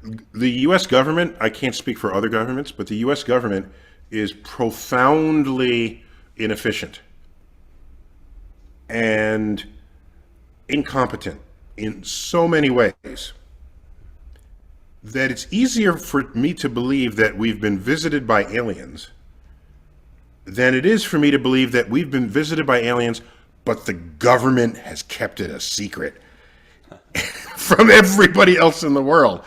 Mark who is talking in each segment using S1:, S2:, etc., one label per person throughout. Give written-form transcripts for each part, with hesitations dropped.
S1: the U.S. government, I can't speak for other governments, but the U.S. government is profoundly inefficient and incompetent in so many ways that it's easier for me to believe that we've been visited by aliens than it is for me to believe that we've been visited by aliens, but the government has kept it a secret from everybody else in the world.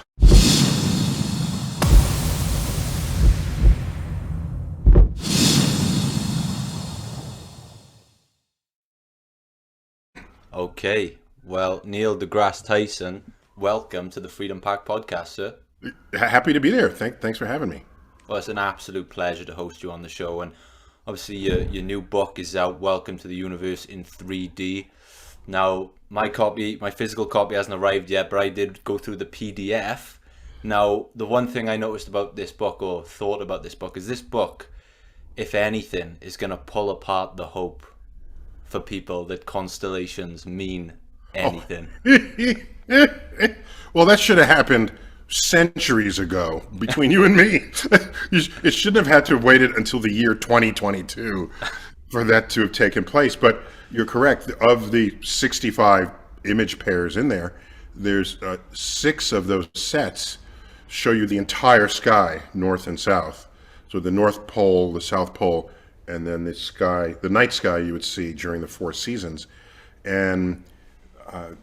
S2: Okay, well, Neil deGrasse Tyson, welcome to the Freedom Pact podcast, sir.
S1: Happy to be there. Thanks for having me.
S2: Well, it's an absolute pleasure to host you on the show, and obviously your new book is out, Welcome to the Universe in 3D. Now, my physical copy hasn't arrived yet, but I did go through the PDF. Now, the one thing I noticed about this book, or thought about this book, is this book, if anything, is going to pull apart the hope for people that constellations mean anything.
S1: Oh. Well, that should have happened centuries ago between you and me. It shouldn't have had to have waited until the year 2022 for that to have taken place. But you're correct. Of the 65 image pairs in there, there's 6 of those sets show you the entire sky, north and south. So the North Pole, the South Pole, and then the night sky you would see during the 4 seasons. And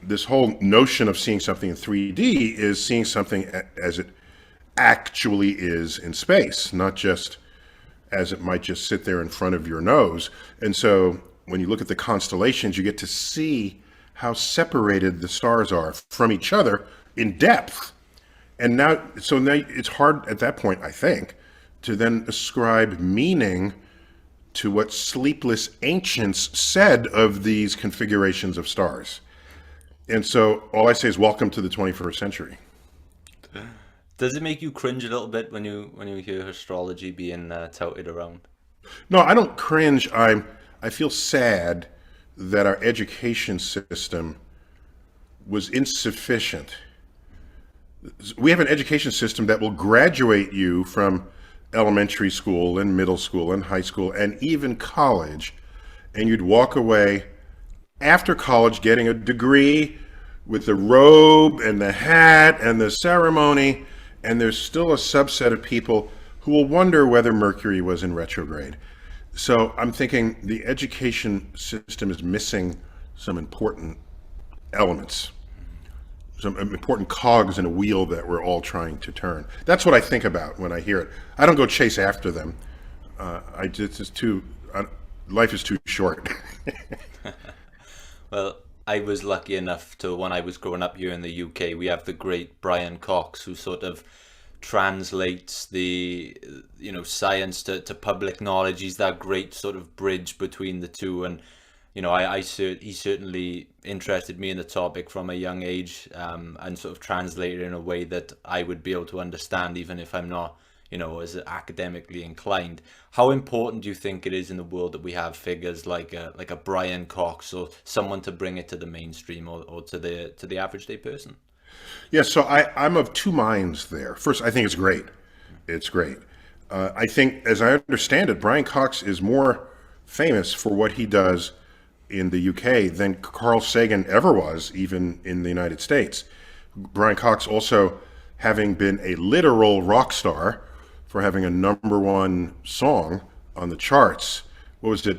S1: this whole notion of seeing something in 3D is seeing something as it actually is in space, not just as it might just sit there in front of your nose. And so when you look at the constellations, you get to see how separated the stars are from each other in depth. And now it's hard at that point, I think, to then ascribe meaning to what sleepless ancients said of these configurations of stars. And so all I say is welcome to the 21st century.
S2: Does it make you cringe a little bit when you hear astrology being touted around?
S1: No, I don't cringe. I feel sad that our education system was insufficient. We have an education system that will graduate you from elementary school and middle school and high school and even college, and you'd walk away after college getting a degree with the robe and the hat and the ceremony, and there's still a subset of people who will wonder whether Mercury was in retrograde. So I'm thinking the education system is missing some important elements, some important cogs in a wheel that we're all trying to turn. That's what I think about when I hear it. I don't go chase after them. Life is too short.
S2: Well, I was lucky enough to, when I was growing up here in the UK, we have the great Brian Cox, who sort of translates the science to public knowledge. He's that great sort of bridge between the two, and he certainly interested me in the topic from a young age, and sort of translated it in a way that I would be able to understand, even if I'm not as academically inclined. How important do you think it is in the world that we have figures like a Brian Cox, or someone to bring it to the mainstream, or to the average day person?
S1: Yeah, so I'm of two minds there. First, I think it's great. It's great. I think, as I understand it, Brian Cox is more famous for what he does in the UK than Carl Sagan ever was, even in the United States. Brian Cox also having been a literal rock star for having a #1 song on the charts. What was it?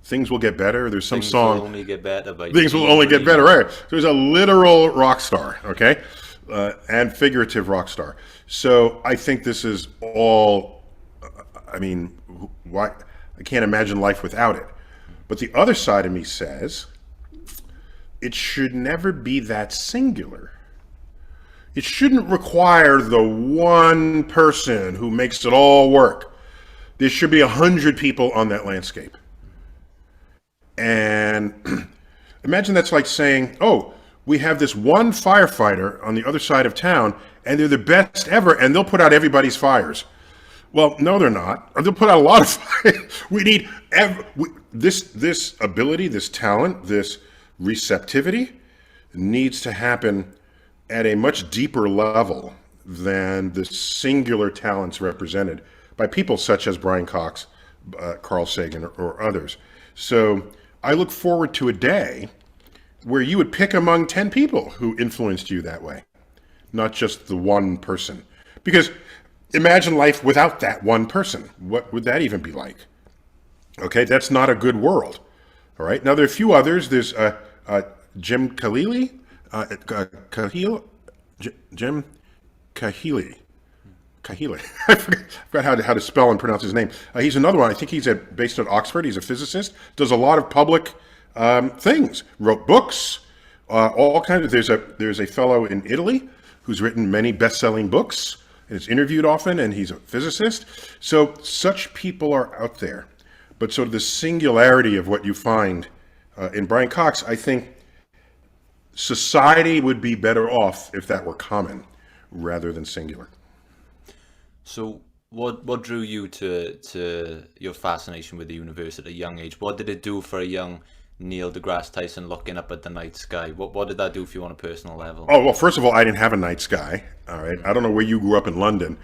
S1: Things Will Get Better. There's some song.
S2: Things will only get better.
S1: Things will only get better. Right. So he's a literal rock star. Okay, and figurative rock star. So I think this is all. I mean, why? I can't imagine life without it. But the other side of me says it should never be that singular. It shouldn't require the one person who makes it all work. There should be 100 people on that landscape. And imagine that's like saying, oh, we have this one firefighter on the other side of town, and they're the best ever, and they'll put out everybody's fires. Well, no, they're not. They'll put out a lot of fires. We need this ability, this talent, this receptivity needs to happen at a much deeper level than the singular talents represented by people such as Brian Cox, Carl Sagan, or others. So I look forward to a day where you would pick among 10 people who influenced you that way, not just the one person. Because imagine life without that one person. What would that even be like? Okay, that's not a good world. All right. Now, there are a few others. There's Jim Khalili, Jim Kahili. I forgot how to spell and pronounce his name. He's another one. I think he's based at Oxford. He's a physicist. Does a lot of public things. Wrote books. All kinds of. There's a fellow in Italy who's written many best-selling books and is interviewed often, and he's a physicist. So such people are out there. But sort of the singularity of what you find in Brian Cox, I think society would be better off if that were common rather than singular.
S2: So what drew you to your fascination with the universe at a young age? What did it do for a young Neil deGrasse Tyson looking up at the night sky? What did that do for you on a personal level?
S1: Oh, well, first of all, I didn't have a night sky. All right. I don't know where you grew up in London,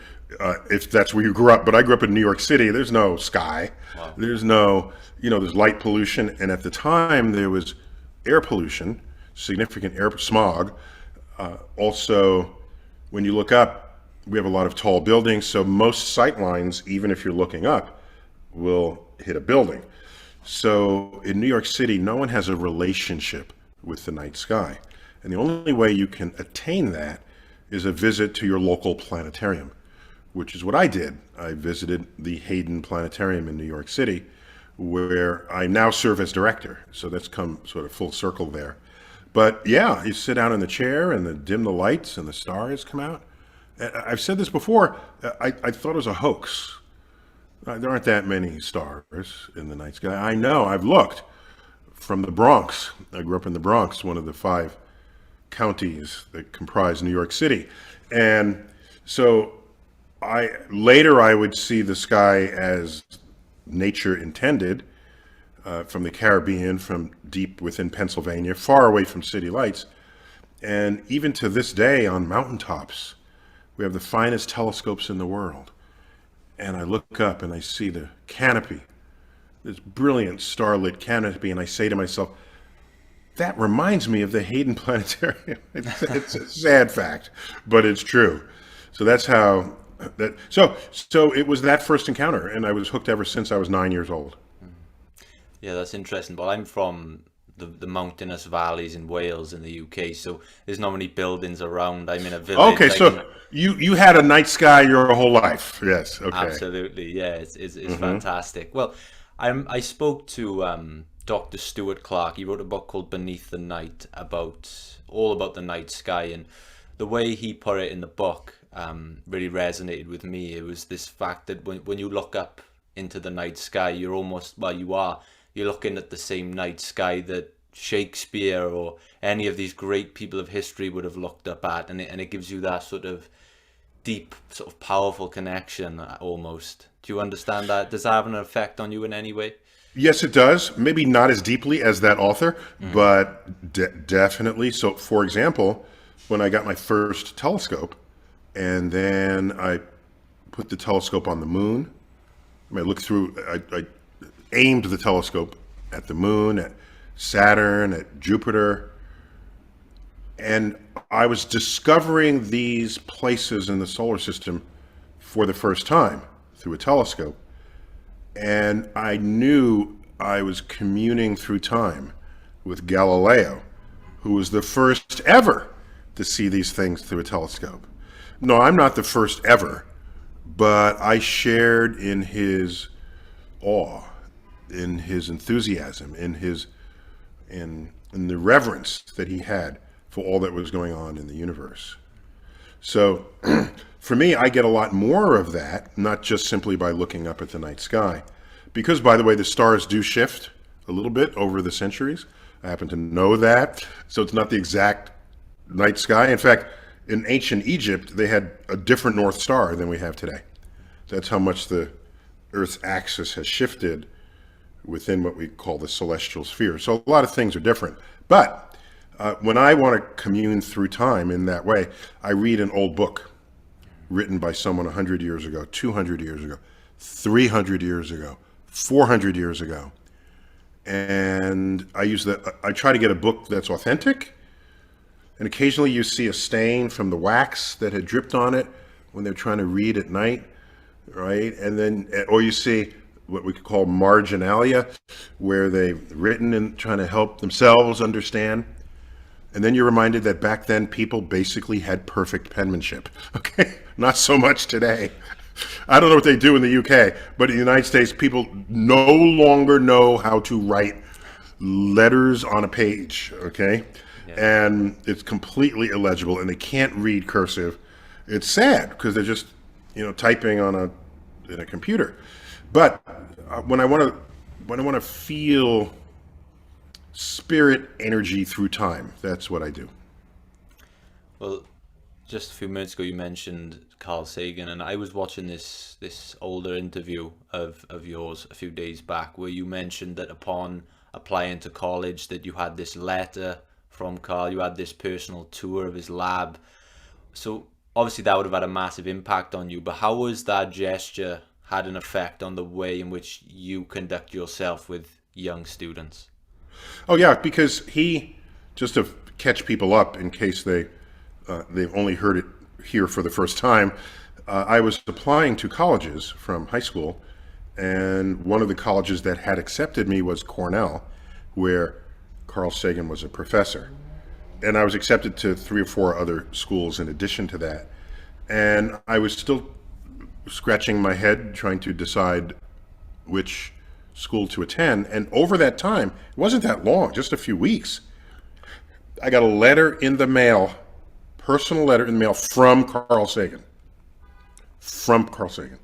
S1: if that's where you grew up, but I grew up in New York City. There's no sky.
S2: Wow.
S1: There's no, there's light pollution. And at the time, there was air pollution, significant air smog. Also, when you look up, we have a lot of tall buildings. So most sight lines, even if you're looking up, will hit a building. So in New York City, no one has a relationship with the night sky. And the only way you can attain that is a visit to your local planetarium, which is what I did. I visited the Hayden Planetarium in New York City, where I now serve as director. So that's come sort of full circle there. But yeah, you sit down in the chair and dim the lights and the stars come out. I've said this before, I thought it was a hoax. There aren't that many stars in the night sky. I know, I've looked from the Bronx. I grew up in the Bronx, one of the 5 counties that comprise New York City. And so later I would see the sky as nature intended, from the Caribbean, from deep within Pennsylvania, far away from city lights. And even to this day on mountaintops, we have the finest telescopes in the world. And I look up and I see the canopy, this brilliant starlit canopy, and I say to myself, that reminds me of the Hayden Planetarium. It's a sad fact, but it's true. So that's how that. So it was that first encounter, and I was hooked ever since I was 9 years old.
S2: Yeah, that's interesting. Well, I'm from the mountainous valleys in Wales in the UK, so there's not many buildings around. I'm in a village.
S1: Okay, so you had a night sky your whole life. Yes. Okay.
S2: Absolutely. Yeah, it's fantastic. Well, I spoke to Dr. Stuart Clark. He wrote a book called Beneath the Night all about the night sky, and the way he put it in the book really resonated with me. It was this fact that when you look up into the night sky, you're looking at the same night sky that Shakespeare or any of these great people of history would have looked up at, and it gives you that sort of deep, sort of powerful connection almost. Do you understand that? Does that have an effect on you in any way?
S1: Yes, it does. Maybe not as deeply as that author, but definitely. So, for example, when I got my first telescope, and then I put the telescope on the moon, I looked through, I aimed the telescope at the moon, at Saturn, at Jupiter, and I was discovering these places in the solar system for the first time through a telescope. And I knew I was communing through time with Galileo, who was the first ever to see these things through a telescope. No, I'm not the first ever, but I shared in his awe, in his enthusiasm, in the reverence that he had for all that was going on in the universe. So for me, I get a lot more of that, not just simply by looking up at the night sky. Because, by the way, the stars do shift a little bit over the centuries. I happen to know that. So it's not the exact night sky. In fact, in ancient Egypt, they had a different North Star than we have today. That's how much the Earth's axis has shifted within what we call the celestial sphere. So a lot of things are different. But when I want to commune through time in that way, I read an old book. written by someone 100 years ago, 200 years ago, 300 years ago, 400 years ago. And I try to get a book that's authentic. And occasionally you see a stain from the wax that had dripped on it when they're trying to read at night, right? And then, or you see what we could call marginalia, where they've written and trying to help themselves understand. And then you're reminded that back then people basically had perfect penmanship, okay? Not so much today. I don't know what they do in the UK, but in the United States, people no longer know how to write letters on a page, okay? Yeah. And it's completely illegible, and they can't read cursive. It's sad because they're just, typing in a computer. But when I want to feel spirit energy through time, that's what I do.
S2: Well, just a few minutes ago, you mentioned Carl Sagan, and I was watching this older interview of yours a few days back, where you mentioned that upon applying to college, that you had this letter from Carl, you had this personal tour of his lab. So obviously that would have had a massive impact on you, but how has that gesture had an effect on the way in which you conduct yourself with young students?
S1: Oh yeah, because just to catch people up in case they've only heard it here for the first time, I was applying to colleges from high school, and one of the colleges that had accepted me was Cornell, where Carl Sagan was a professor. And I was accepted to 3 or 4 other schools in addition to that. And I was still scratching my head trying to decide which school to attend. And over that time, it wasn't that long, just a few weeks, I got a letter in the mail, personal letter in the mail from Carl Sagan. From Carl Sagan.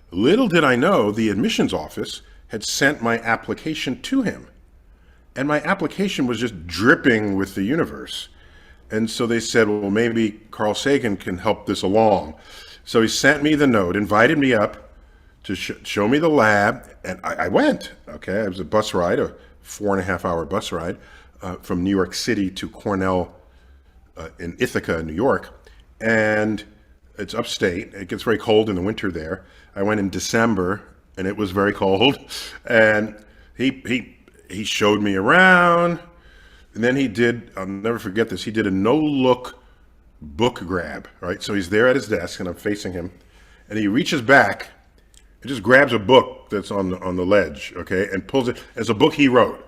S1: Little did I know the admissions office had sent my application to him. And my application was just dripping with the universe. And so they said, well, maybe Carl Sagan can help this along. So he sent me the note, invited me up to show me the lab, and I went, okay? It was a bus ride, a 4.5-hour bus ride from New York City to Cornell in Ithaca, New York. And it's upstate. It gets very cold in the winter there. I went in December, and it was very cold. And he showed me around, and then I'll never forget this, he did a no-look book grab, right? So he's there at his desk, and I'm facing him, and he reaches back and just grabs a book that's on the ledge, okay, and pulls it. It's a book he wrote.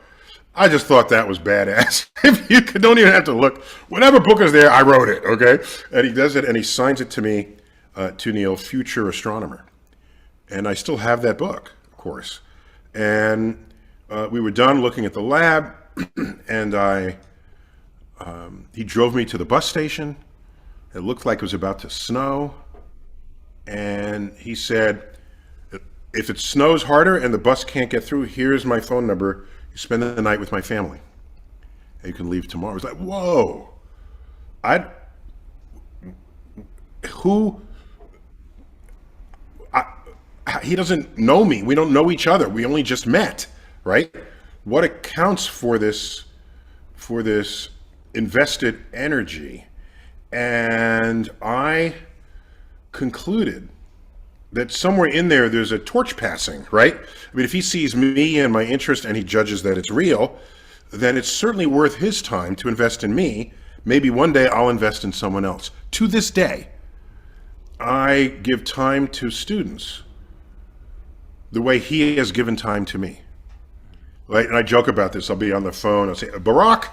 S1: I just thought that was badass. If you don't even have to look. Whatever book is there, I wrote it, okay? And he does it, and he signs it to me, to Neil, future astronomer. And I still have that book, of course. And we were done looking at the lab, and he drove me to the bus station. It looked like it was about to snow. And he said, if it snows harder and the bus can't get through, here's my phone number. You spend the night with my family, and you can leave tomorrow. I was like, whoa. He doesn't know me. We don't know each other. We only just met. Right? What accounts for this invested energy? And I concluded that somewhere in there's a torch passing, right? I mean, if he sees me and my interest and he judges that it's real, then it's certainly worth his time to invest in me. Maybe one day I'll invest in someone else. To this day, I give time to students the way he has given time to me. Right? And I joke about this. I'll be on the phone. I'll say, Barack,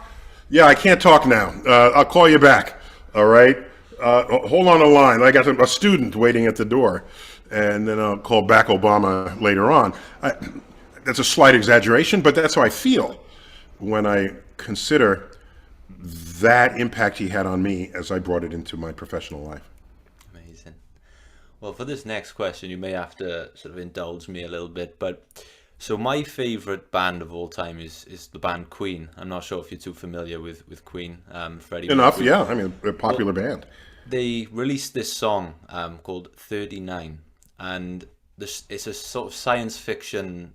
S1: yeah, I can't talk now. I'll call you back. All right? Hold on the line. I got a student waiting at the door. And then I'll call back Obama later on. That's a slight exaggeration, but that's how I feel when I consider that impact he had on me as I brought it into my professional life.
S2: Amazing. Well, for this next question, you may have to sort of indulge me a little bit, but so my favorite band of all time is the band Queen. I'm not sure if you're too familiar with Queen, Freddie.
S1: Enough,
S2: Mercury.
S1: yeah. I mean, a popular band.
S2: They released this song called 39, and it's a sort of science fiction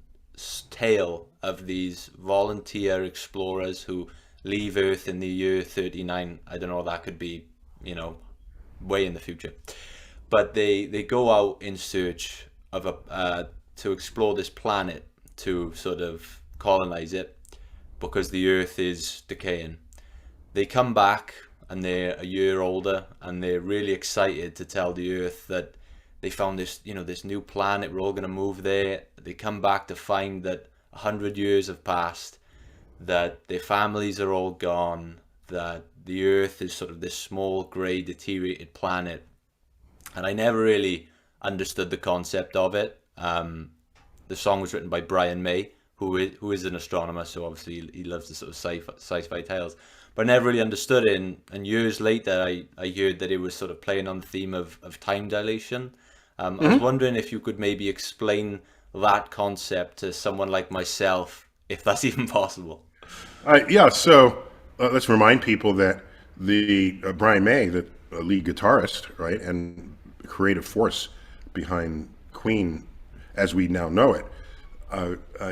S2: tale of these volunteer explorers who leave Earth in the year 39. I don't know, that could be, way in the future. but they go out in search of a to explore this planet, to sort of colonize it, because the Earth is decaying. They come back and they're a year older, and they're really excited to tell the Earth that they found this, this new planet. We're all going to move there. They come back to find that 100 years have passed, that their families are all gone, that the Earth is sort of this small, grey, deteriorated planet. And I never really understood the concept of it. The song was written by Brian May, who is an astronomer, so obviously he loves the sort of sci-fi tales. But I never really understood it, and years later I heard that it was sort of playing on the theme of time dilation. I was wondering if you could maybe explain that concept to someone like myself, if that's even possible.
S1: Yeah, so let's remind people that the Brian May, the lead guitarist, right, and creative force behind Queen, as we now know it,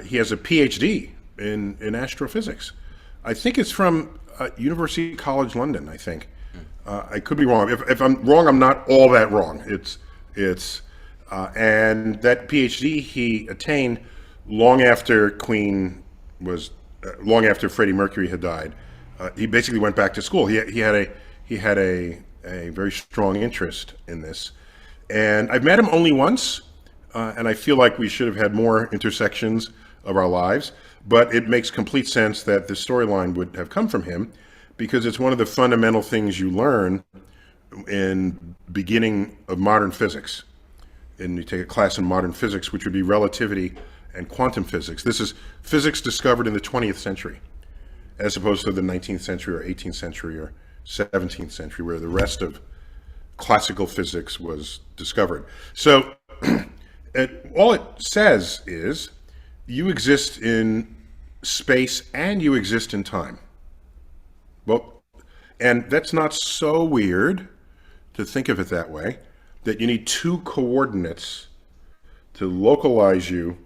S1: he has a PhD in astrophysics. I think it's from University College London. I think I could be wrong. If I'm wrong, I'm not all that wrong. It's and that PhD he attained long after Queen was, long after Freddie Mercury had died. He basically went back to school. He had a very strong interest in this, and I've met him only once, and I feel like we should have had more intersections of our lives. But it makes complete sense that the storyline would have come from him, because it's one of the fundamental things you learn in beginning of modern physics. And you take a class in modern physics, which would be relativity and quantum physics. This is physics discovered in the 20th century, as opposed to the 19th century or 18th century or 17th century, where the rest of classical physics was discovered. So all it says is you exist in space and you exist in time. Well, and that's not so weird to think of it that way, that you need two coordinates to localize you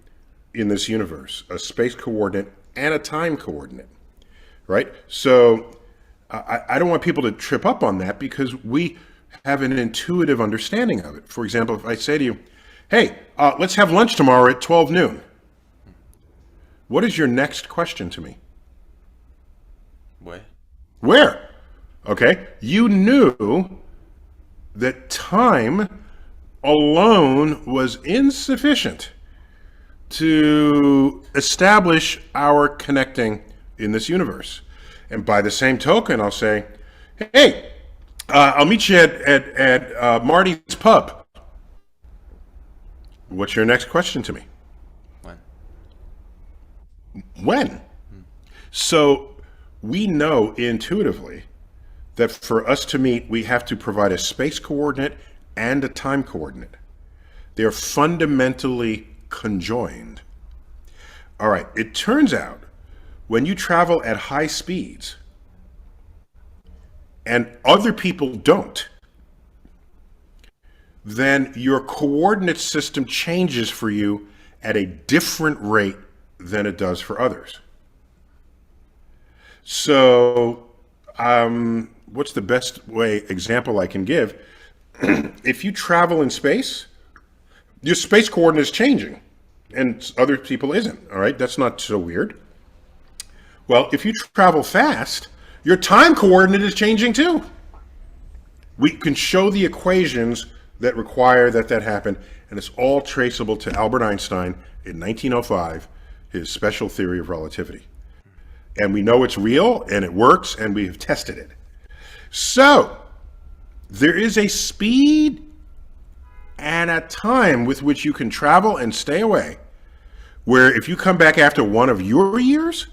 S1: in this universe, a space coordinate and a time coordinate, right? So I don't want people to trip up on that, because we have an intuitive understanding of it. For example, if I say to you, hey, let's have lunch tomorrow at 12 noon. What is your next question to me?
S2: Where?
S1: Where? Okay. You knew that time alone was insufficient to establish our connecting in this universe. And by the same token, I'll say, hey, I'll meet you at Marty's pub. What's your next question to me? When? So we know intuitively that for us to meet, we have to provide a space coordinate and a time coordinate. They're fundamentally conjoined. All right, it turns out when you travel at high speeds and other people don't, then your coordinate system changes for you at a different rate than it does for others. So, what's the best example I can give? If you travel in space, your space coordinate is changing, and other people isn't. All right, that's not so weird. Well, if you travel fast, your time coordinate is changing too. We can show the equations that require that happen, and it's all traceable to Albert Einstein in 1905. His special theory of relativity. And we know it's real and it works, and we have tested it. So there is a speed and a time with which you can travel and stay away, where if you come back after one of your years,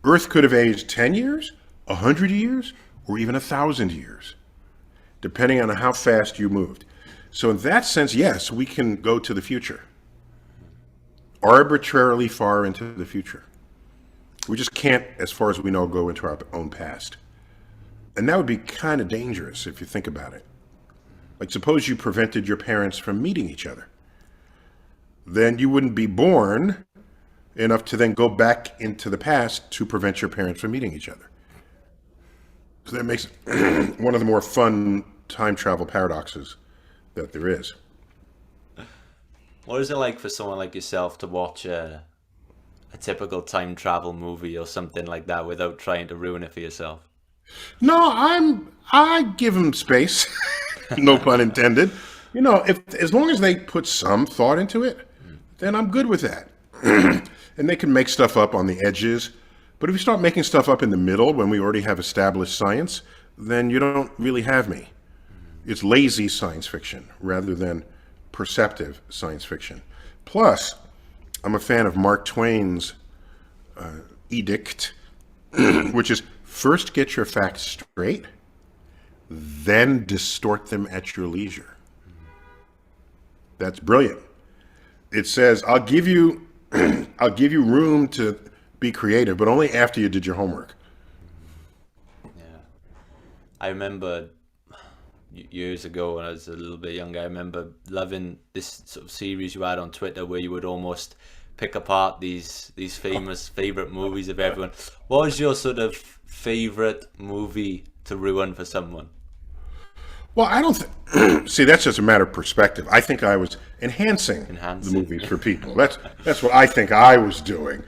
S1: Earth could have aged 10 years, 100 years, or even 1,000 years, depending on how fast you moved. So in that sense, yes, we can go to the future. Arbitrarily far into the future. We just can't, as far as we know, go into our own past. And that would be kind of dangerous if you think about it. Like, suppose you prevented your parents from meeting each other. Then you wouldn't be born enough to then go back into the past to prevent your parents from meeting each other. So that makes one of the more fun time travel paradoxes that there is.
S2: What is it like for someone like yourself to watch a typical time travel movie or something like that without trying to ruin it for yourself?
S1: No, I give them space. No pun intended. You know, if as long as they put some thought into it, then I'm good with that. And they can make stuff up on the edges. But if you start making stuff up in the middle when we already have established science, then you don't really have me. It's lazy science fiction rather than perceptive science fiction. Plus, I'm a fan of Mark Twain's edict, which is first get your facts straight, then distort them at your leisure. That's brilliant. It says, I'll give you room to be creative, but only after you did your homework.
S2: Yeah. I remember years ago when I was a little bit younger, I remember loving this sort of series you had on Twitter where you would almost pick apart these famous favorite movies of everyone. What was your sort of favorite movie to ruin for someone?
S1: Well, I don't see, that's just a matter of perspective. I think I was enhancing the movies for people. That's what I think I was doing.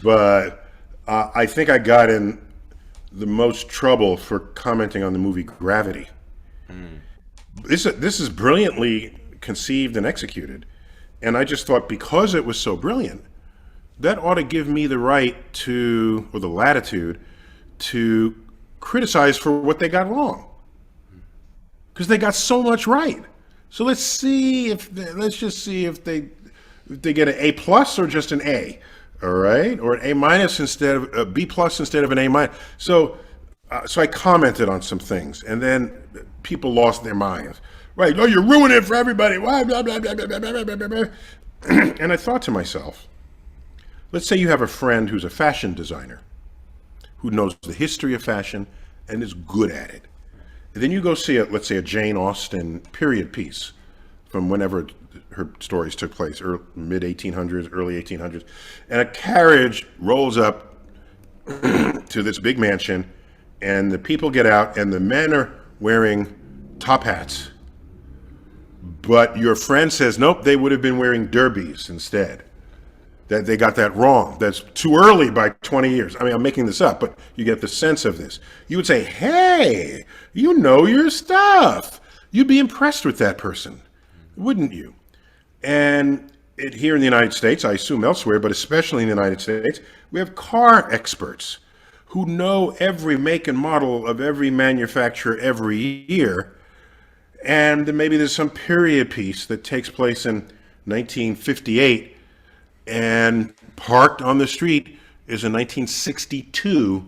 S1: But I think I got in the most trouble for commenting on the movie Gravity. This is brilliantly conceived and executed. And I just thought because it was so brilliant, that ought to give me the right to, or the latitude, to criticize for what they got wrong. Because they got so much right. So let's just see if they get an A plus or just an A, all right, or an A minus instead of a B plus instead of an A minus. So I commented on some things, and then people lost their minds. Right? Oh, you're ruining it for everybody. Why? Blah, blah, blah, blah, blah, blah, blah, blah. And I thought to myself, let's say you have a friend who's a fashion designer, who knows the history of fashion and is good at it. And then you go see let's say a Jane Austen period piece from whenever her stories took place, mid 1800s, early 1800s, and a carriage rolls up to this big mansion, and the people get out, and the men are wearing top hats. But your friend says, nope, they would have been wearing derbies instead. That they got that wrong. That's too early by 20 years. I mean, I'm making this up, but you get the sense of this. You would say, hey, you know your stuff. You'd be impressed with that person, wouldn't you? And here in the United States, I assume elsewhere, but especially in the United States, we have car experts who know every make and model of every manufacturer every year. And maybe there's some period piece that takes place in 1958, and parked on the street is a 1962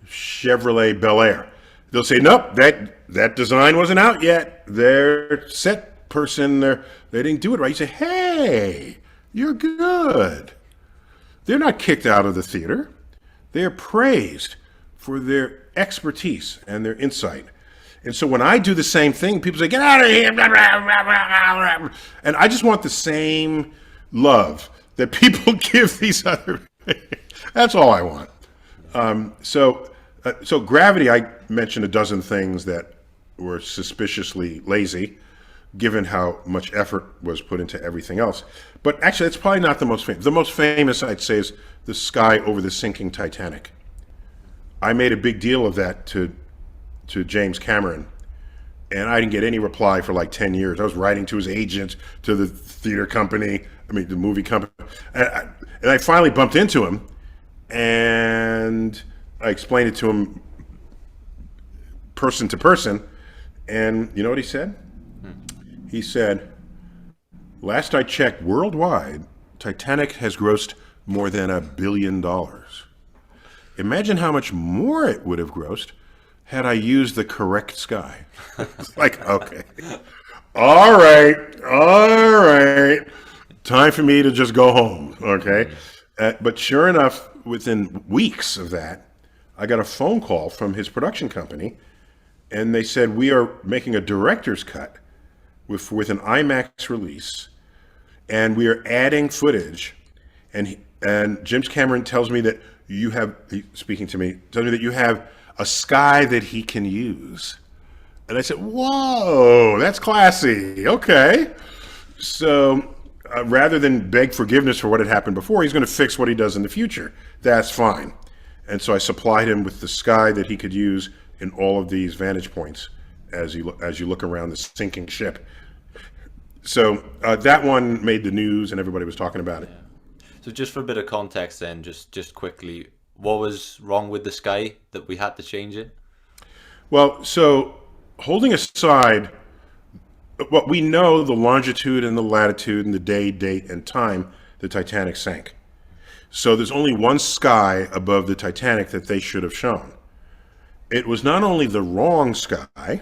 S1: Chevrolet Bel Air. They'll say, nope, that design wasn't out yet. Their set person, they didn't do it right. You say, hey, you're good. They're not kicked out of the theater. They're praised for their expertise and their insight. And so when I do the same thing, people say, get out of here. And I just want the same love that people give these other. That's all I want. So Gravity, I mentioned a dozen things that were suspiciously lazy, given how much effort was put into everything else. But actually, it's probably not the most famous. The most famous, I'd say, is the sky over the sinking Titanic. I made a big deal of that to James Cameron, and I didn't get any reply for like 10 years. I was writing to his agent, to the theater company, the movie company. And I finally bumped into him, and I explained it to him person to person. And you know what he said? He said, last I checked, worldwide, Titanic has grossed more than $1 billion. Imagine how much more it would have grossed had I used the correct sky. It's like, okay. All right. Time for me to just go home, okay? But sure enough, within weeks of that, I got a phone call from his production company, and they said, we are making a director's cut with an IMAX release, and we are adding footage. And James Cameron tells me that tells me that you have a sky that he can use. And I said, whoa, that's classy. Okay. So rather than beg forgiveness for what had happened before, he's going to fix what he does in the future. That's fine. And so I supplied him with the sky that he could use in all of these vantage points as you look around the sinking ship. So that one made the news and everybody was talking about it.
S2: Yeah. So just for a bit of context then, just quickly, what was wrong with the sky that we had to change it?
S1: Well, so holding aside what we know, the longitude and the latitude and the day, date, and time the Titanic sank. So there's only one sky above the Titanic that they should have shown. It was not only the wrong sky,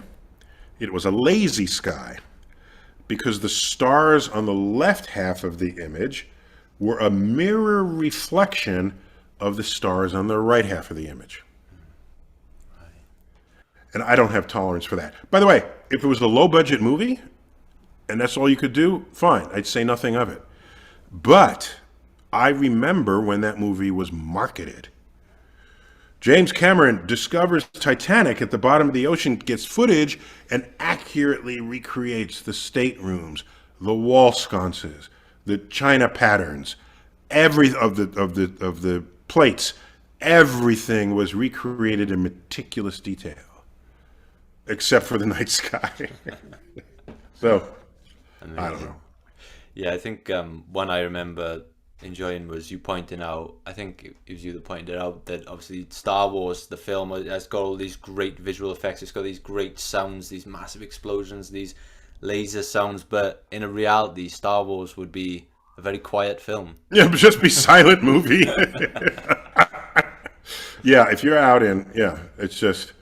S1: it was a lazy sky, because the stars on the left half of the image were a mirror reflection of the stars on the right half of the image. And I don't have tolerance for that. By the way, if it was a low-budget movie, and that's all you could do, fine, I'd say nothing of it. But I remember when that movie was marketed. James Cameron discovers Titanic at the bottom of the ocean, gets footage, and accurately recreates the staterooms, the wall sconces, the china patterns, every of the plates. Everything was recreated in meticulous detail, except for the night sky. So, amazing. I don't know.
S2: Yeah, I think one I remember enjoying was you pointing out, I think it was you that pointed out, that obviously Star Wars, the film, has got all these great visual effects, it's got these great sounds, these massive explosions, these laser sounds, but in a reality, Star Wars would be a very quiet film.
S1: Yeah, but just be silent movie. Yeah, if you're out in, it's just,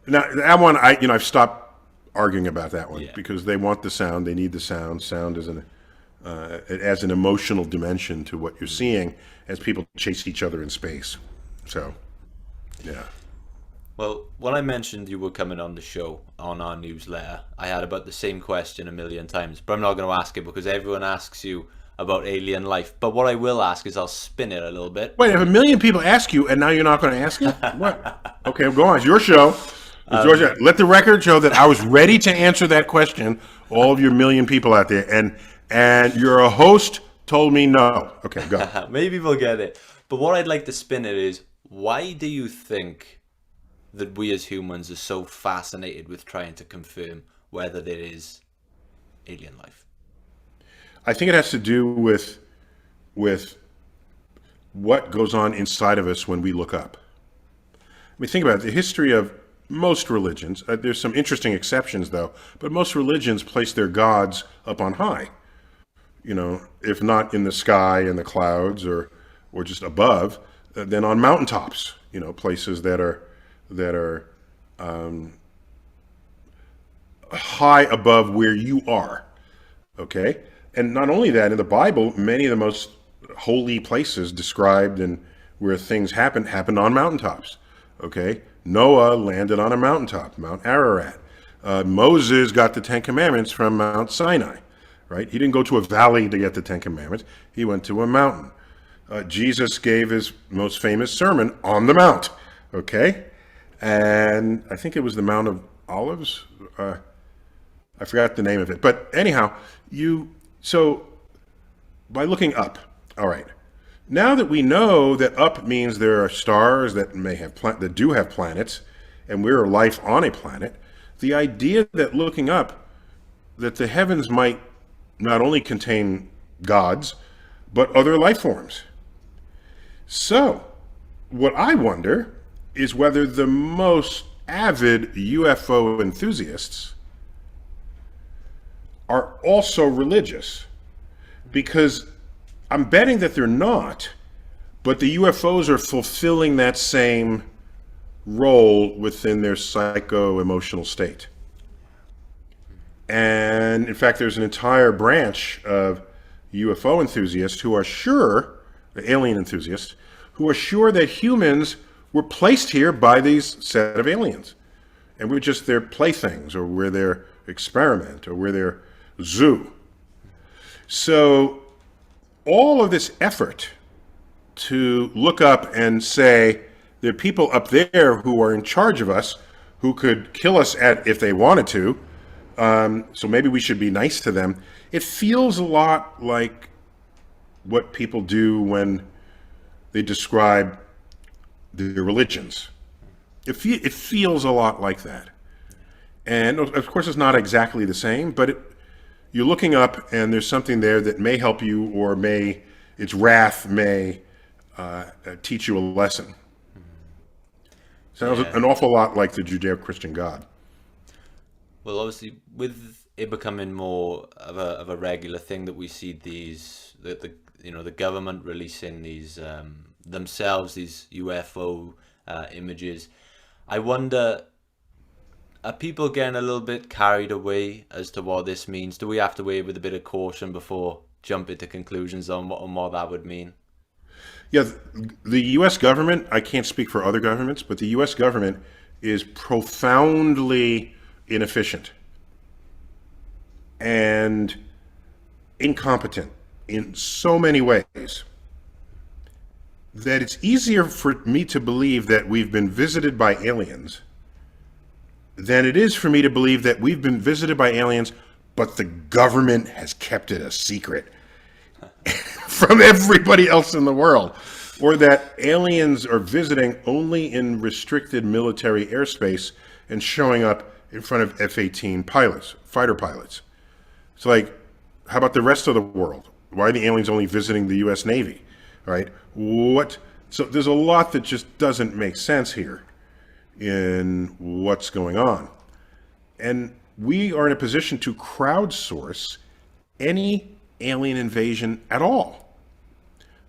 S1: now that one, I've stopped arguing about that one, because they want the sound, they need the sound. Sound is it adds an emotional dimension to what you're seeing as people chase each other in space. So, yeah.
S2: Well, when I mentioned you were coming on the show, on our newsletter, I had about the same question a million times, but I'm not going to ask it because everyone asks you about alien life. But what I will ask is I'll spin it a little bit.
S1: Wait, if a million people ask you and now you're not going to ask it? What? Okay, go on. It's your show. Let the record show that I was ready to answer that question, all of your million people out there, and your host told me no. Okay, go.
S2: Maybe we'll get it. But what I'd like to spin it is, why do you think that we as humans are so fascinated with trying to confirm whether there is alien life?
S1: I think it has to do with what goes on inside of us when we look up. I mean, think about it. The history of most religions, there's some interesting exceptions though, but most religions place their gods up on high. You know, if not in the sky, in the clouds, or just above, then on mountaintops. You know, places that are high above where you are. Okay, and not only that, in the Bible, many of the most holy places described and where things happened on mountaintops. Okay, Noah landed on a mountaintop, Mount Ararat. Moses got the Ten Commandments from Mount Sinai. Right? He didn't go to a valley to get the Ten Commandments. He went to a mountain. Jesus gave his most famous sermon on the mount. Okay? And I think it was the Mount of Olives. I forgot the name of it. But anyhow, so by looking up, all right. Now that we know that up means there are stars that that do have planets, and we're life on a planet, the idea that looking up, that the heavens might not only contain gods, but other life forms. So, what I wonder is whether the most avid UFO enthusiasts are also religious. Because I'm betting that they're not, but the UFOs are fulfilling that same role within their psycho-emotional state. And in fact, there's an entire branch of UFO enthusiasts who are sure, alien enthusiasts, who are sure that humans were placed here by these set of aliens. And we're just their playthings, or we're their experiment, or we're their zoo. So all of this effort to look up and say, there are people up there who are in charge of us, who could kill us at if they wanted to. So maybe we should be nice to them. It feels a lot like what people do when they describe their religions. It feels a lot like that. And of course, it's not exactly the same, but you're looking up and there's something there that may help you, or its wrath may teach you a lesson. Sounds an awful lot like the Judeo-Christian God.
S2: Well, obviously, with it becoming more of a regular thing that we see the government releasing these themselves, these UFO images, I wonder, are people getting a little bit carried away as to what this means? Do we have to wait with a bit of caution before jumping to conclusions on what that would mean?
S1: Yeah, the U.S. government, I can't speak for other governments, but the U.S. government is profoundly inefficient and incompetent in so many ways that it's easier for me to believe that we've been visited by aliens than it is for me to believe that we've been visited by aliens, but the government has kept it a secret from everybody else in the world, or that aliens are visiting only in restricted military airspace and showing up in front of F-18 pilots, fighter pilots. It's like, how about the rest of the world? Why are the aliens only visiting the U.S. Navy, right? So there's a lot that just doesn't make sense here in what's going on. And we are in a position to crowdsource any alien invasion at all.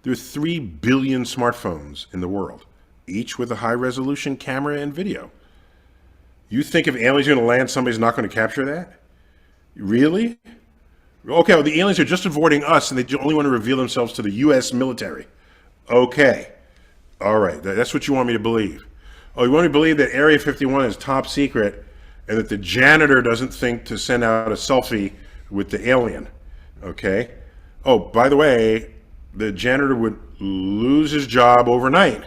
S1: There are 3 billion smartphones in the world, each with a high-resolution camera and video. You think if aliens are going to land, somebody's not going to capture that? Really? Okay, well, the aliens are just avoiding us, and they only want to reveal themselves to the U.S. military. Okay. All right, that's what you want me to believe. Oh, you want me to believe that Area 51 is top secret and that the janitor doesn't think to send out a selfie with the alien. Okay. Oh, by the way, the janitor would lose his job overnight,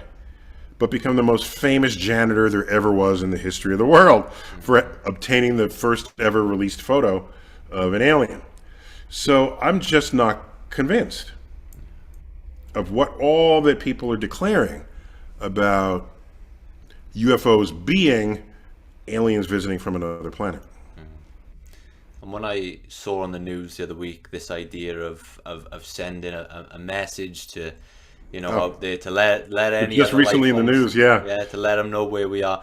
S1: but become the most famous janitor there ever was in the history of the world for obtaining the first ever released photo of an alien. So I'm just not convinced of what all that people are declaring about UFOs being aliens visiting from another planet.
S2: And when I saw on the news the other week this idea of sending a message to, out there to let any
S1: just
S2: other
S1: recently in the news, yeah,
S2: to let them know where we are.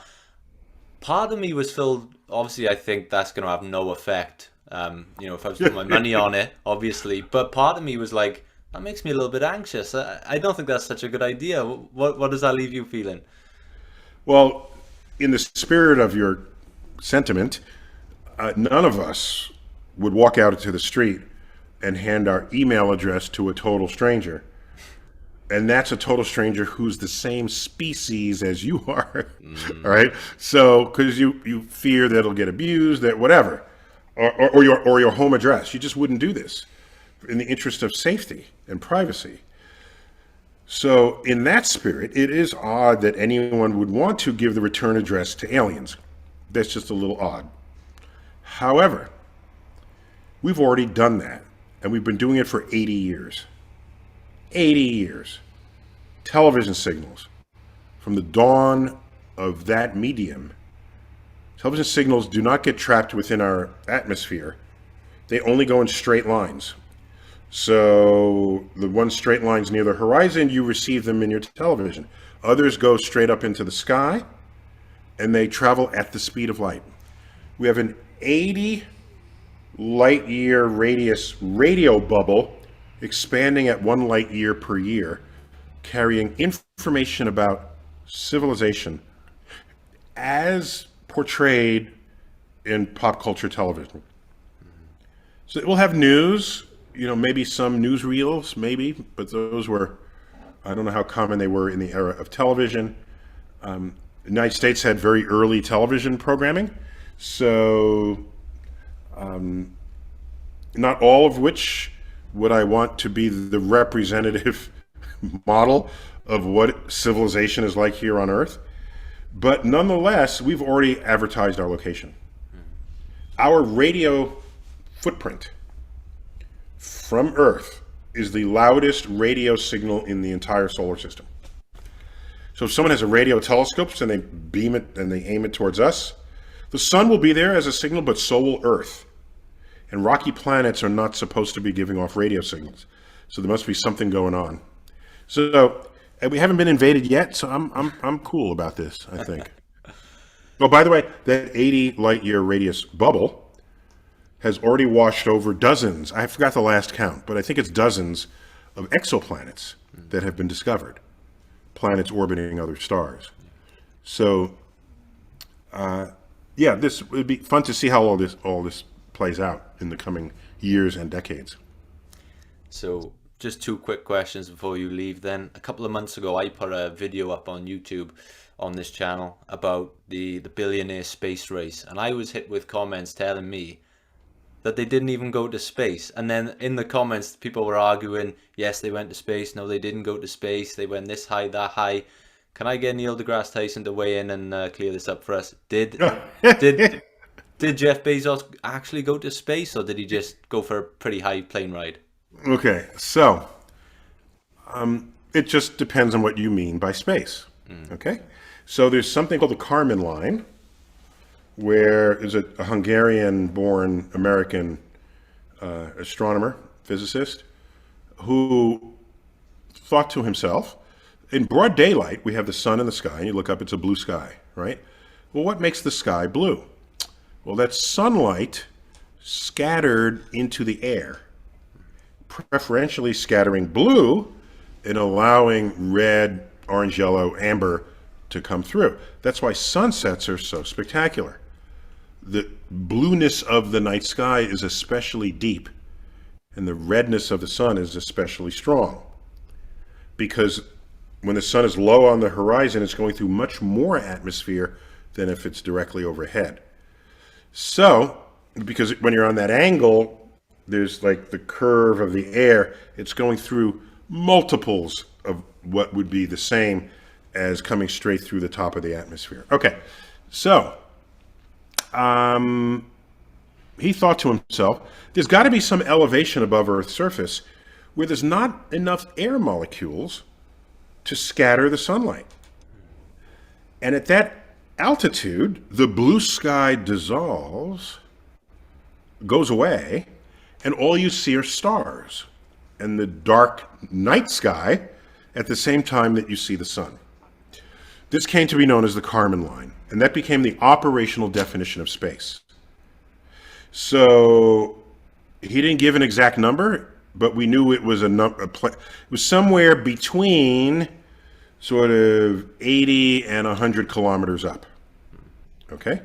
S2: Part of me was filled. Obviously, I think that's going to have no effect. If I was putting my money on it, obviously, but part of me was like, that makes me a little bit anxious. I don't think that's such a good idea. What does that leave you feeling?
S1: Well, in the spirit of your sentiment, none of us would walk out into the street and hand our email address to a total stranger. And that's a total stranger who's the same species as you are, all right? So, because you fear that it'll get abused, that whatever, or your home address. You just wouldn't do this in the interest of safety and privacy. So in that spirit, it is odd that anyone would want to give the return address to aliens. That's just a little odd. However, we've already done that, and we've been doing it for 80 years. 80 years. Television signals. From the dawn of that medium, television signals do not get trapped within our atmosphere. They only go in straight lines. So the one straight lines near the horizon, you receive them in your television. Others go straight up into the sky, and they travel at the speed of light. We have an 80 light year radius radio bubble expanding at 1 light year per year, carrying information about civilization as portrayed in pop culture television. So it will have news, maybe some newsreels, maybe, but those were, I don't know how common they were in the era of television. The United States had very early television programming, so not all of which would I want to be the representative model of what civilization is like here on Earth. But nonetheless, we've already advertised our location. Our radio footprint from Earth is the loudest radio signal in the entire solar system. So if someone has a radio telescope and they beam it and they aim it towards us, the sun will be there as a signal, but so will Earth. And rocky planets are not supposed to be giving off radio signals. So there must be something going on. So we haven't been invaded yet, so I'm cool about this, I think. Oh, by the way, that 80 light year radius bubble has already washed over dozens, I forgot the last count, but I think it's dozens of exoplanets that have been discovered. Planets orbiting other stars. So, yeah, this would be fun to see how all this plays out in the coming years and decades.
S2: So, just two quick questions before you leave then. A couple of months ago, I put a video up on YouTube on this channel about the Billionaire space race, and I was hit with comments telling me that they didn't even go to space. And then in the comments, people were arguing, yes, they went to space, no, they didn't go to space, they went this high, that high. Can I get Neil deGrasse Tyson to weigh in and clear this up for us? Did Jeff Bezos actually go to space, or did he just go for a pretty high plane ride?
S1: Okay, so it just depends on what you mean by space. Okay, so there's something called the Kármán line, where is a Hungarian-born American astronomer, physicist, who thought to himself, in broad daylight, we have the sun in the sky, and you look up, it's a blue sky, right? Well, what makes the sky blue? Well, that's sunlight scattered into the air, preferentially scattering blue and allowing red, orange, yellow, amber to come through. That's why sunsets are so spectacular. The blueness of the night sky is especially deep, and the redness of the sun is especially strong, because when the sun is low on the horizon, it's going through much more atmosphere than if it's directly overhead. So, because when you're on that angle, there's like the curve of the air, it's going through multiples of what would be the same as coming straight through the top of the atmosphere. Okay, so he thought to himself, there's got to be some elevation above Earth's surface where there's not enough air molecules to scatter the sunlight. And at that altitude, the blue sky dissolves, goes away, and all you see are stars and the dark night sky at the same time that you see the sun. This came to be known as the Kármán line, and that became the operational definition of space. So he didn't give an exact number, but we knew it was it was somewhere between sort of 80 and 100 kilometers up. Okay?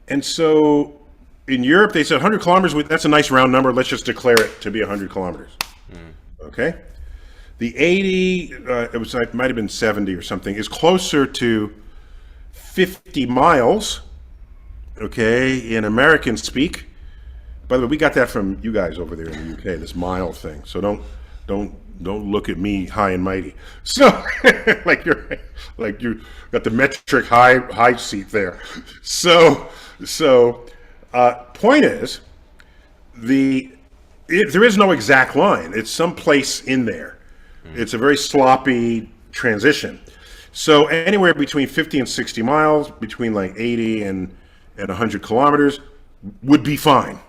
S1: And so in Europe, they said 100 kilometers, that's a nice round number. Let's just declare it to be 100 kilometers. Okay? The 80, it was like, might have been 70 or something, is closer to 50 miles, okay, in American speak. By the way, we got that from you guys over there in the UK, this mile thing. So don't look at me high and mighty. So like you got the metric high seat there. So point is, there is no exact line. It's some place in there. It's a very sloppy transition. So anywhere between 50 and 60 miles, between like 80 and 100 kilometers would be fine.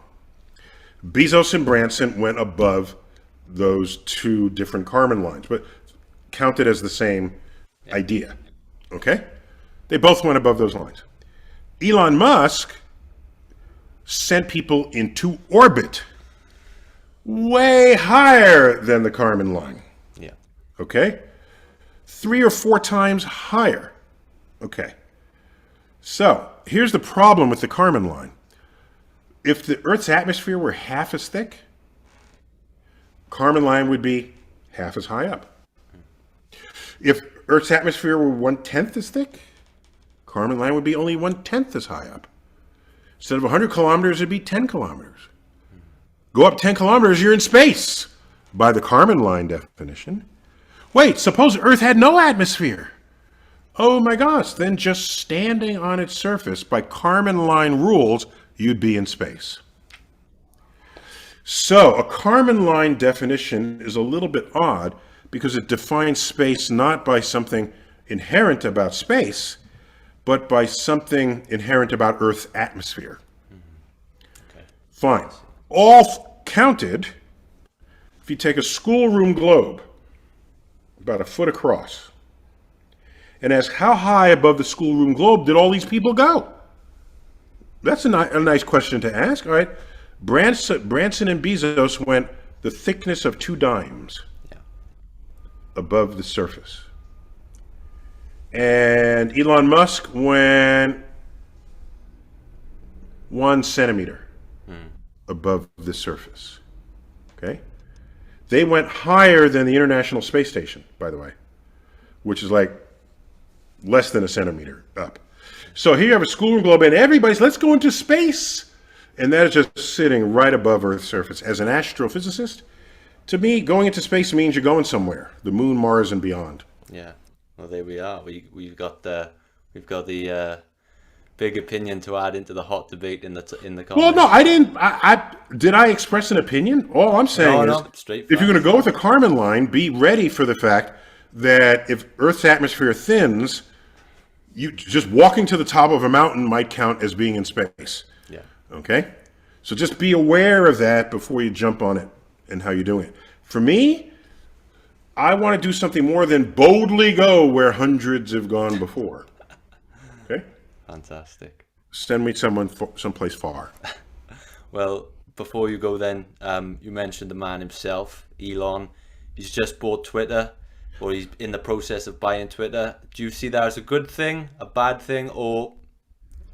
S1: Bezos and Branson went above those two different Kármán lines, but counted as the same idea. Okay? They both went above those lines. Elon Musk sent people into orbit way higher than the Kármán line.
S2: Yeah.
S1: Okay? 3 or 4 times higher. Okay. So, here's the problem with the Kármán line. If the Earth's atmosphere were half as thick, Kármán line would be half as high up. If Earth's atmosphere were 1/10 as thick, Kármán line would be only 1/10 as high up. Instead of 100 kilometers, it'd be 10 kilometers. Go up 10 kilometers, you're in space, by the Kármán line definition. Wait, suppose Earth had no atmosphere. Oh my gosh, then just standing on its surface by Kármán line rules, you'd be in space. So a Kármán line definition is a little bit odd because it defines space not by something inherent about space, but by something inherent about Earth's atmosphere.
S2: Okay.
S1: Fine. All counted, if you take a schoolroom globe, about a foot across, and ask how high above the schoolroom globe did all these people go? That's a nice question to ask. All right. Branson and Bezos went the thickness of 2 dimes above the surface. And Elon Musk went 1 centimeter above the surface. Okay? They went higher than the International Space Station, by the way, which is like less than a centimeter up. So here you have a schoolroom globe, and everybody's, let's go into space. And that is just sitting right above Earth's surface. As an astrophysicist, to me, going into space means you're going somewhere. The moon, Mars, and beyond.
S2: Yeah. Well, there we are. We've got the big opinion to add into the hot debate in the comments.
S1: Well, no, I didn't. Did I express an opinion? All I'm saying is,
S2: straight
S1: if you're going to go with a Kármán line, be ready for the fact that if Earth's atmosphere thins, you just walking to the top of a mountain might count as being in space.
S2: Yeah.
S1: Okay? So just be aware of that before you jump on it and how you're doing it. For me, I want to do something more than boldly go where hundreds have gone before. Okay?
S2: Fantastic.
S1: Send me someplace far.
S2: Well, before you go then, you mentioned the man himself, Elon. He's just bought Twitter, or he's in the process of buying Twitter. Do you see that as a good thing, a bad thing, or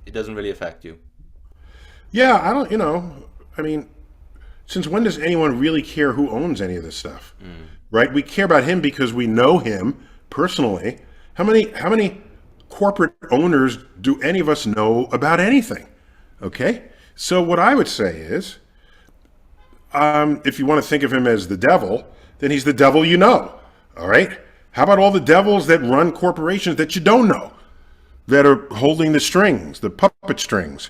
S2: it doesn't really affect you?
S1: Yeah, I don't, I mean, since when does anyone really care who owns any of this stuff? Right? We care about him because we know him personally. How many corporate owners do any of us know about anything? Okay? So what I would say is, if you want to think of him as the devil, then he's the devil you know. All right? How about all the devils that run corporations that you don't know, that are holding the strings, the puppet strings,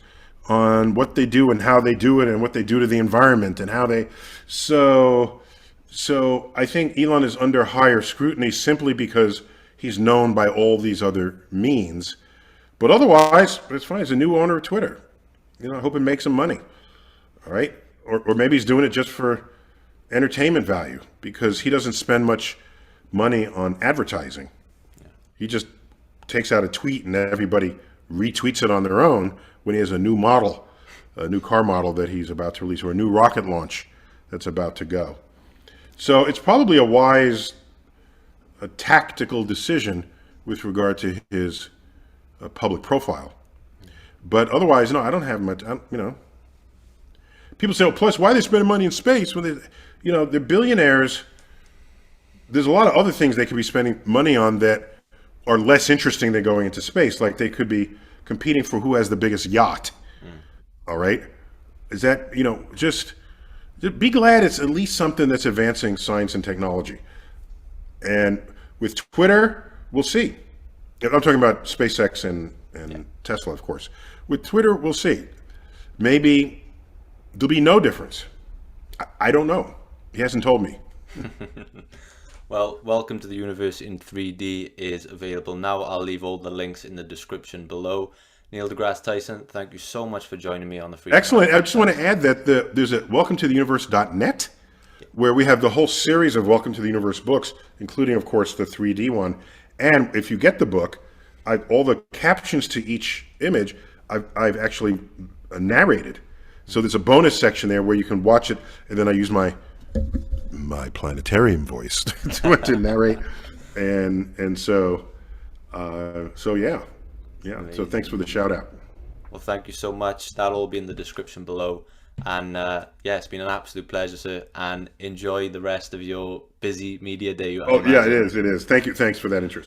S1: on what they do and how they do it and what they do to the environment and how they... So I think Elon is under higher scrutiny simply because he's known by all these other means. But otherwise, it's fine. He's a new owner of Twitter. I hope it makes him money. All right? Or maybe he's doing it just for entertainment value because he doesn't spend much money on advertising. He just takes out a tweet and everybody retweets it on their own when he has a new model, a new car model that he's about to release, or a new rocket launch that's about to go. So it's probably a tactical decision with regard to his public profile. But otherwise, no, I don't have much, People say, plus, why are they spending money in space? When they're billionaires. There's a lot of other things they could be spending money on that are less interesting than going into space. Like they could be competing for who has the biggest yacht. All right? Is that, just be glad it's at least something that's advancing science and technology. And with Twitter, we'll see. I'm talking about SpaceX and Tesla, of course. With Twitter, we'll see. Maybe there'll be no difference. I don't know. He hasn't told me.
S2: Well, Welcome to the Universe in 3D is available now. I'll leave all the links in the description below. Neil deGrasse Tyson, thank you so much for joining me on the Freedom.
S1: Excellent. I just want to add that there's a welcometotheuniverse.net where we have the whole series of Welcome to the Universe books, including, of course, the 3D one. And if you get the book, all the captions to each image, I've actually narrated. So there's a bonus section there where you can watch it, and then I use my planetarium voice to narrate, and so yeah. So thanks for the shout out.
S2: Well, thank you so much. That'll all be in the description below. And it's been an absolute pleasure, sir. And enjoy the rest of your busy media day.
S1: Oh yeah, it is. Thank you. Thanks for that interest.